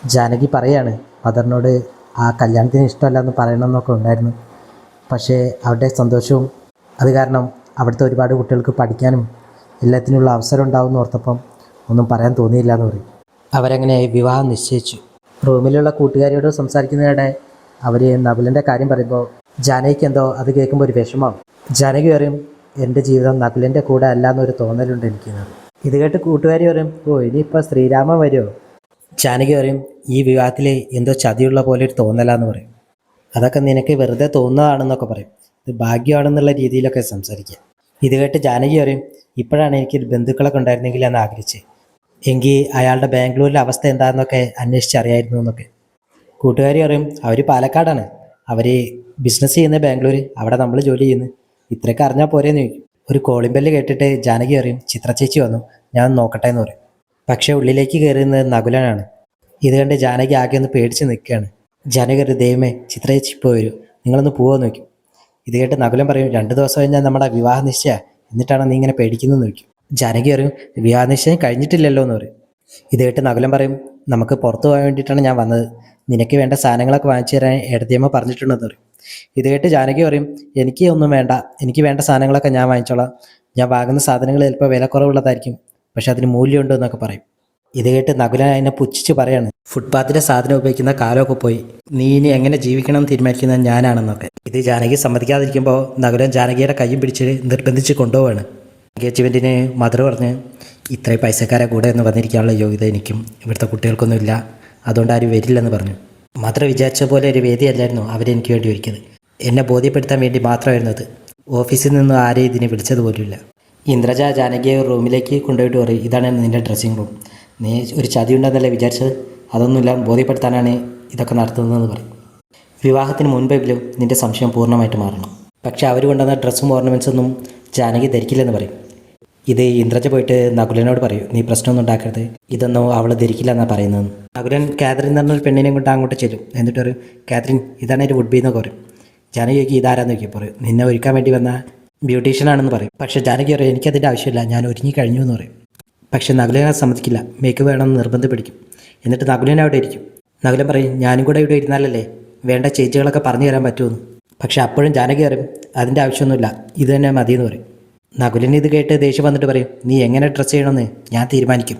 ജാനകി പറയാണ് മദറിനോട് ആ കല്യാണത്തിന് ഇഷ്ടമല്ല എന്ന് പറയണമെന്നൊക്കെ ഉണ്ടായിരുന്നു. പക്ഷേ അവരുടെ സന്തോഷവും അത് കാരണം അവിടുത്തെ ഒരുപാട് കുട്ടികൾക്ക് പഠിക്കാനും എല്ലാത്തിനുള്ള അവസരം ഉണ്ടാവുമെന്ന് ഓർത്തപ്പം ഒന്നും പറയാൻ തോന്നിയില്ല എന്ന് പറയും. അവരങ്ങനെ വിവാഹം നിശ്ചയിച്ചു. റൂമിലുള്ള കൂട്ടുകാരിയോട് സംസാരിക്കുന്നതിനിടെ അവർ നകുലൻ്റെ കാര്യം പറയുമ്പോൾ ജാനകിക്ക് എന്തോ അത് കേൾക്കുമ്പോൾ ഒരു വിഷമമാവും. ജാനകി പറയും, എൻ്റെ ജീവിതം നകുലൻ്റെ കൂടെ അല്ല എന്നൊരു തോന്നലുണ്ട് എനിക്കുന്നത്. ഇത് കേട്ട് കൂട്ടുകാരി പറയും, ഓ ഇനിയിപ്പോൾ ശ്രീരാമൻ വരുമോ? ജാനകി പറയും, ഈ വിവാഹത്തിൽ എന്തോ ചതിയുള്ള പോലെ ഒരു തോന്നലാന്ന് പറയും. അതൊക്കെ നിനക്ക് വെറുതെ തോന്നുന്നതാണെന്നൊക്കെ പറയും. ഇത് ഭാഗ്യമാണെന്നുള്ള രീതിയിലൊക്കെ സംസാരിക്കുക. ഇത് കേട്ട് ജാനകി പറയും, ഇപ്പോഴാണ് എനിക്ക് ബന്ധുക്കളൊക്കെ ഉണ്ടായിരുന്നെങ്കിൽ എന്ന് ആഗ്രഹിച്ച്, എങ്കിൽ അയാളുടെ ബാംഗ്ലൂരിലെ അവസ്ഥ എന്താണെന്നൊക്കെ അന്വേഷിച്ചറിയായിരുന്നു എന്നൊക്കെ. കൂട്ടുകാരി പറയും, അവർ പാലക്കാടാണ്, അവർ ബിസിനസ് ചെയ്യുന്ന ബാംഗ്ലൂർ, അവിടെ നമ്മൾ ജോലി ചെയ്യുന്നു, ഇത്രയൊക്കെ അറിഞ്ഞാൽ പോരേന്ന് ചോദിക്കും. ഒരു കോളിംഗ് ബെല്ല് കേട്ടിട്ട് ജാനകി പറയും, ചിത്ര ചേച്ചി വന്നു, ഞാൻ നോക്കട്ടെ എന്ന് പറയും. പക്ഷേ ഉള്ളിലേക്ക് കയറുന്നത് നകുലനാണ്. ഇത് കണ്ട് ജാനകി ആകെ ഒന്ന് പേടിച്ച് നിൽക്കുകയാണ്. ജാനകി ഒരു ദൈവമേ, ചിത്ര ചേച്ചി ഇപ്പോൾ വരും, നിങ്ങളൊന്ന് പോവാന്ന് നോക്കും. ഇത് കേട്ട് നകുലൻ പറയും, 2 ദിവസം കഴിഞ്ഞാൽ നമ്മുടെ വിവാഹ നിശ്ചയ, എന്നിട്ടാണ് നീ ഇങ്ങനെ പേടിക്കുന്നതെന്ന് ചോദിക്കും. ജാനകി പറയും, വിവാഹ നിശ്ചയം കഴിഞ്ഞിട്ടില്ലല്ലോ എന്ന് പറയും. ഇത് കേട്ട് നകുലൻ പറയും, നമുക്ക് പുറത്തു പോകാൻ വേണ്ടിയിട്ടാണ് ഞാൻ വന്നത്, നിനക്ക് വേണ്ട സാധനങ്ങളൊക്കെ വാങ്ങിച്ചു തരാൻ എടത്തിയമ്മ പറഞ്ഞിട്ടുണ്ടെന്ന് പറയും. ഇത് കേട്ട് ജാനകി പറയും, എനിക്ക് ഒന്നും വേണ്ട, എനിക്ക് വേണ്ട സാധനങ്ങളൊക്കെ ഞാൻ വാങ്ങിച്ചോളാം, ഞാൻ വാങ്ങുന്ന സാധനങ്ങൾ ചിലപ്പോൾ വില കുറവുള്ളതായിരിക്കും, പക്ഷെ അതിന് മൂല്യമുണ്ട് എന്നൊക്കെ പറയും. ഇത് കേട്ട് നകുലൻ അതിനെ പുച്ഛിച്ച് പറയാണ്, ഫുട്പാത്തിലെ സാധനം ഉപയോഗിക്കുന്ന കാലമൊക്കെ പോയി, നീ ഇനി എങ്ങനെ ജീവിക്കണം എന്ന് തീരുമാനിക്കുന്നത് ഞാനാണെന്നൊക്കെ. ഇത് ജാനകി സമ്മതിക്കാതിരിക്കുമ്പോൾ നകുലൻ ജാനകിയുടെ കയ്യും പിടിച്ച് നിർബന്ധിച്ച് കൊണ്ടുപോവാണ്. എൻഗേജ്മെൻറ്റിന് മദർ പറഞ്ഞ്, ഇത്രയും പൈസക്കാരെ കൂടെ ഒന്ന് വന്നിരിക്കാനുള്ള യോഗ്യത എനിക്കും ഇവിടുത്തെ കുട്ടികൾക്കൊന്നുമില്ല, അതുകൊണ്ട് ആരും വരില്ലെന്ന് പറഞ്ഞു. മദർ വിചാരിച്ച പോലെ ഒരു വേദിയല്ലായിരുന്നു അവരെനിക്ക് വേണ്ടി ഒരുക്കിയത്, എന്നെ ബോധ്യപ്പെടുത്താൻ വേണ്ടി മാത്രമായിരുന്നു അത്. ഓഫീസിൽ നിന്ന് ആരെയും ഇതിനെ വിളിച്ചതുപോലുമില്ല. ഇന്ദ്രജ ജാനകിയെ റൂമിലേക്ക് കൊണ്ടുപോയിട്ട് പറയും, ഇതാണ് നിൻ്റെ ഡ്രസ്സിങ് റൂം, നീ ഒരു ചതി ഉണ്ടെന്നല്ലേ വിചാരിച്ചത്, അതൊന്നുമില്ല, ബോധ്യപ്പെടുത്താനാണ് ഇതൊക്കെ നടത്തുന്നതെന്ന് പറയും. വിവാഹത്തിന് മുൻപെങ്കിലും നിൻ്റെ സംശയം പൂർണ്ണമായിട്ട് മാറണം. പക്ഷേ അവർ കൊണ്ടുവന്ന ഡ്രസ്സും ഓർണമെൻറ്റ്സൊന്നും ജാനകി ധരിക്കില്ലെന്ന് പറയും. ഇത് ഇന്ദ്രജ പോയിട്ട് നകുലനോട് പറയും, നീ പ്രശ്നമൊന്നും ഉണ്ടാക്കരുത്, ഇതൊന്നും അവൾ ധരിക്കില്ല എന്നാണ് പറയുന്നത്. നകുലൻ കാതറിൻ എന്ന് പറഞ്ഞൊരു പെണ്ണിനെ കൊണ്ട് അങ്ങോട്ട് ചെല്ലും. എന്നിട്ട് പറയും, കാതറിൻ ഇതാണ് ഒരു വുഡ് ബി എന്നൊക്കെ പറയും. ജാനകി ചോദിക്കും, ഇതാരാന്ന് ചോദിക്കും. പറയും, നിന്നെ ഒരുക്കാൻ വേണ്ടി വന്ന ബ്യൂട്ടീഷ്യനാണെന്ന് പറയും. പക്ഷേ ജാനകി പറയും, എനിക്കതിൻ്റെ ആവശ്യമില്ല, ഞാൻ ഒരുങ്ങി കഴിഞ്ഞു എന്ന് പറയും. പക്ഷേ നകുലനെ സമ്മതിക്കില്ല, മേക്ക് വേണമെന്ന് നിർബന്ധം പിടിക്കും. എന്നിട്ട് നകുലൻ അവിടെ ഇരിക്കും. നകുലൻ പറയും, ഞാനും കൂടെ ഇവിടെ ഇരുന്നാലല്ലേ വേണ്ട ചേച്ചികളൊക്കെ പറഞ്ഞു തരാൻ പറ്റുമെന്ന്. പക്ഷെ അപ്പോഴും ജാനകി പറയും, അതിൻ്റെ ആവശ്യമൊന്നുമില്ല, ഇത് തന്നെ മതിയെന്ന് പറയും. നകുലൻ ഇത് കേട്ട് ദേഷ്യം വന്നിട്ട് പറയും, നീ എങ്ങനെ ഡ്രസ്സ് ചെയ്യണമെന്ന് ഞാൻ തീരുമാനിക്കും.